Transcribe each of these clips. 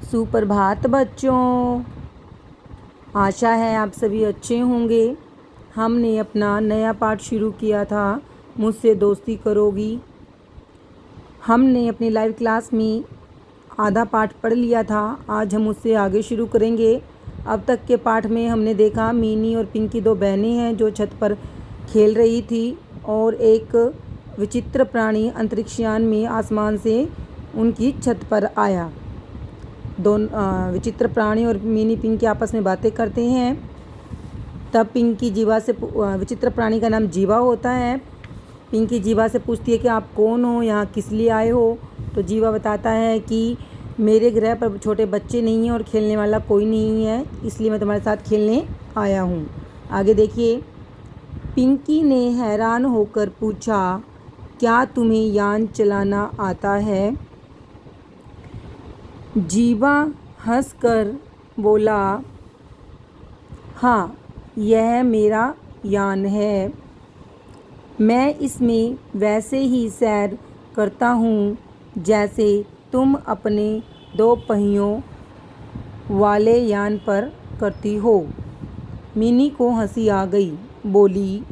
सुप्रभात बच्चों। आशा है आप सभी अच्छे होंगे। हमने अपना नया पाठ शुरू किया था, मुझसे दोस्ती करोगी। हमने अपनी लाइव क्लास में आधा पाठ पढ़ लिया था। आज हम उससे आगे शुरू करेंगे। अब तक के पाठ में हमने देखा मीनी और पिंकी दो बहनें हैं जो छत पर खेल रही थी और एक विचित्र प्राणी अंतरिक्षयान में आसमान से उनकी छत पर आया। विचित्र प्राणी और मिनी पिंकी आपस में बातें करते हैं। तब पिंकी जीवा से विचित्र प्राणी का नाम जीवा होता है। पिंकी जीवा से पूछती है कि आप कौन हो, यहाँ किस लिए आए हो। तो जीवा बताता है कि मेरे ग्रह पर छोटे बच्चे नहीं हैं और खेलने वाला कोई नहीं है, इसलिए मैं तुम्हारे साथ खेलने आया हूँ। आगे देखिए। पिंकी ने हैरान होकर पूछा, क्या तुम्हें यान चलाना आता है? जीवा हंसकर बोला, हाँ, यह मेरा यान है। मैं इसमें वैसे ही सैर करता हूँ जैसे तुम अपने दो पहियों वाले यान पर करती हो। मिनी को हंसी आ गई। बोली,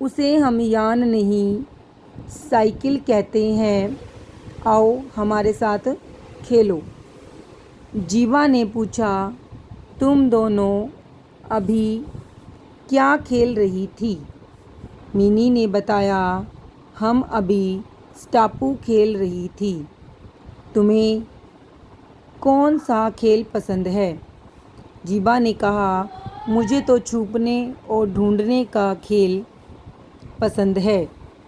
उसे हम यान नहीं, साइकिल कहते हैं। आओ हमारे साथ खेलो। जीवा ने पूछा, तुम दोनों अभी क्या खेल रही थी? मिनी ने बताया, हम अभी स्टापू खेल रही थी। तुम्हें कौन सा खेल पसंद है? जीवा ने कहा, मुझे तो छुपने और ढूंढने का खेल पसंद है।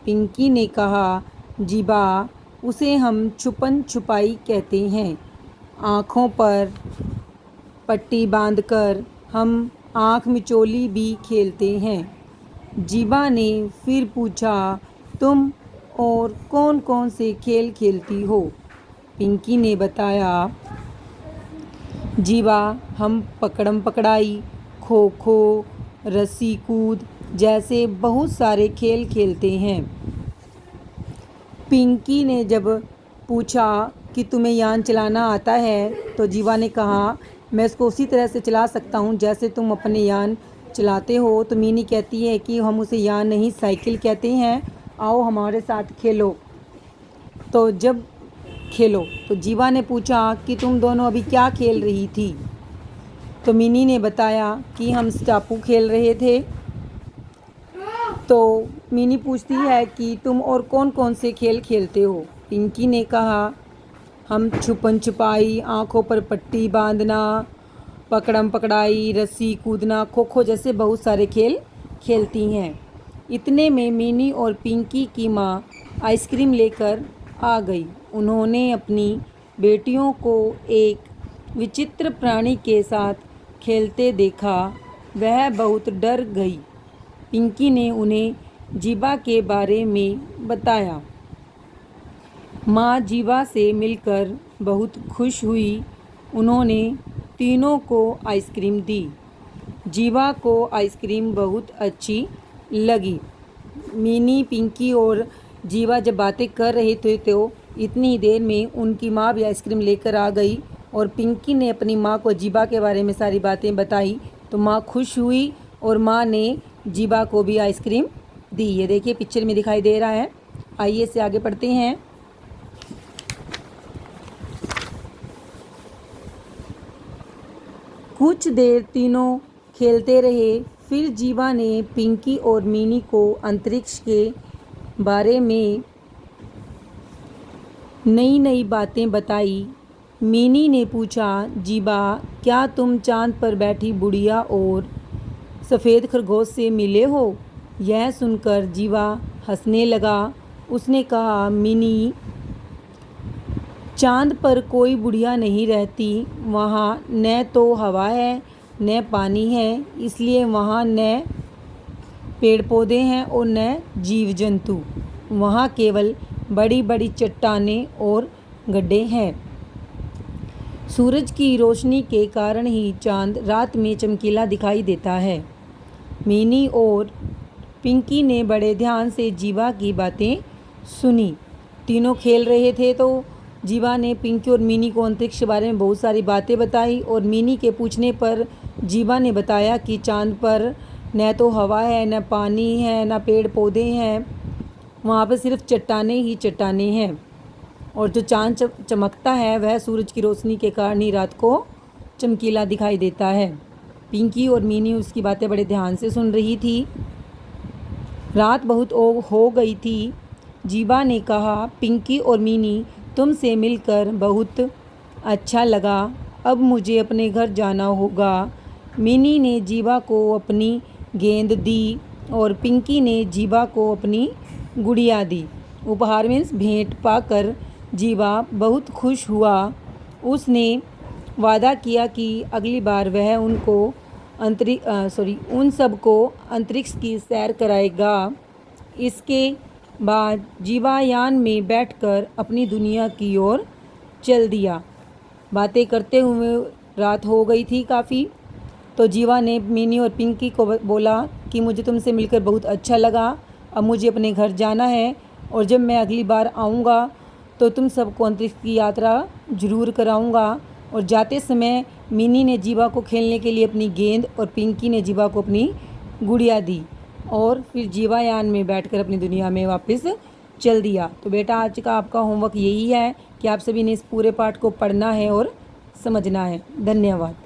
पिंकी ने कहा, जीवा, उसे हम छुपन छुपाई कहते हैं। आँखों पर पट्टी बांधकर हम आँख मिचोली भी खेलते हैं। जीवा ने फिर पूछा, तुम और कौन कौन से खेल खेलती हो? पिंकी ने बताया, जीवा, हम पकड़म पकड़ाई, खो खो, रस्सी कूद जैसे बहुत सारे खेल खेलते हैं। पिंकी ने जब पूछा कि तुम्हें यान चलाना आता है तो जीवा ने कहा, मैं इसको उसी तरह से चला सकता हूँ जैसे तुम अपने यान चलाते हो। तो मिनी कहती है कि हम उसे यान नहीं, साइकिल कहते हैं। आओ हमारे साथ खेलो। तो जब खेलो तो जीवा ने पूछा कि तुम दोनों अभी क्या खेल रही थी? तो मिनी ने बताया कि हम स्टापू खेल रहे थे। तो मिनी पूछती है कि तुम और कौन कौन से खेल खेलते हो? पिंकी ने कहा, हम छुपन छुपाई, आँखों पर पट्टी बांधना, पकड़म पकड़ाई, रस्सी कूदना, खो खो जैसे बहुत सारे खेल खेलती हैं। इतने में मिनी और पिंकी की माँ आइसक्रीम लेकर आ गई। उन्होंने अपनी बेटियों को एक विचित्र प्राणी के साथ खेलते देखा। वह बहुत डर गई। पिंकी ने उन्हें जीवा के बारे में बताया। माँ जीवा से मिलकर बहुत खुश हुई। उन्होंने तीनों को आइसक्रीम दी। जीवा को आइसक्रीम बहुत अच्छी लगी। मिनी, पिंकी और जीवा जब बातें कर रहे थे तो इतनी देर में उनकी माँ भी आइसक्रीम लेकर आ गई और पिंकी ने अपनी माँ को जीवा के बारे में सारी बातें बताई तो माँ खुश हुई और माँ ने जीवा को भी आइसक्रीम दी। ये देखिए पिक्चर में दिखाई दे रहा है। आइए इससे आगे पढ़ते हैं। कुछ देर तीनों खेलते रहे। फिर जीवा ने पिंकी और मिनी को अंतरिक्ष के बारे में नई नई बातें बताई। मिनी ने पूछा, जीवा, क्या तुम चांद पर बैठी बुढ़िया और सफ़ेद खरगोश से मिले हो? यह सुनकर जीवा हंसने लगा। उसने कहा, मिनी, चांद पर कोई बुढ़िया नहीं रहती। वहाँ न तो हवा है न पानी है, इसलिए वहाँ न पेड़ पौधे हैं और न जीव जंतु। वहाँ केवल बड़ी बड़ी चट्टानें और गड्ढे हैं। सूरज की रोशनी के कारण ही चांद रात में चमकीला दिखाई देता है। मिनी और पिंकी ने बड़े ध्यान से जीवा की बातें सुनी। तीनों खेल रहे थे तो जीवा ने पिंकी और मिनी को अंतरिक्ष के बारे में बहुत सारी बातें बताई और मिनी के पूछने पर जीवा ने बताया कि चांद पर न तो हवा है, न पानी है, न पेड़ पौधे हैं, वहाँ पर सिर्फ चट्टानें ही चट्टानें हैं और जो चांद चमकता है वह सूरज की रोशनी के कारण ही रात को चमकीला दिखाई देता है। पिंकी और मिनी उसकी बातें बड़े ध्यान से सुन रही थी। रात बहुत हो गई थी। जीवा ने कहा, पिंकी और मिनी, तुमसे मिलकर बहुत अच्छा लगा। अब मुझे अपने घर जाना होगा। मिनी ने जीवा को अपनी गेंद दी और पिंकी ने जीवा को अपनी गुड़िया दी। उपहार मीन्स भेंट पाकर जीवा बहुत खुश हुआ। उसने वादा किया कि अगली बार वह उन सबको अंतरिक्ष की सैर कराएगा। इसके बाद जीवा यान में बैठकर अपनी दुनिया की ओर चल दिया। बातें करते हुए रात हो गई थी काफ़ी, तो जीवा ने मिनी और पिंकी को बोला कि मुझे तुमसे मिलकर बहुत अच्छा लगा। अब मुझे अपने घर जाना है और जब मैं अगली बार आऊँगा तो तुम सबको अंतरिक्ष की यात्रा ज़रूर कराऊँगा। और जाते समय मिनी ने जीवा को खेलने के लिए अपनी गेंद और पिंकी ने जीवा को अपनी गुड़िया दी और फिर जीवा यान में बैठकर अपनी दुनिया में वापस चल दिया। तो बेटा, आज का आपका होमवर्क यही है कि आप सभी ने इस पूरे पाठ को पढ़ना है और समझना है। धन्यवाद।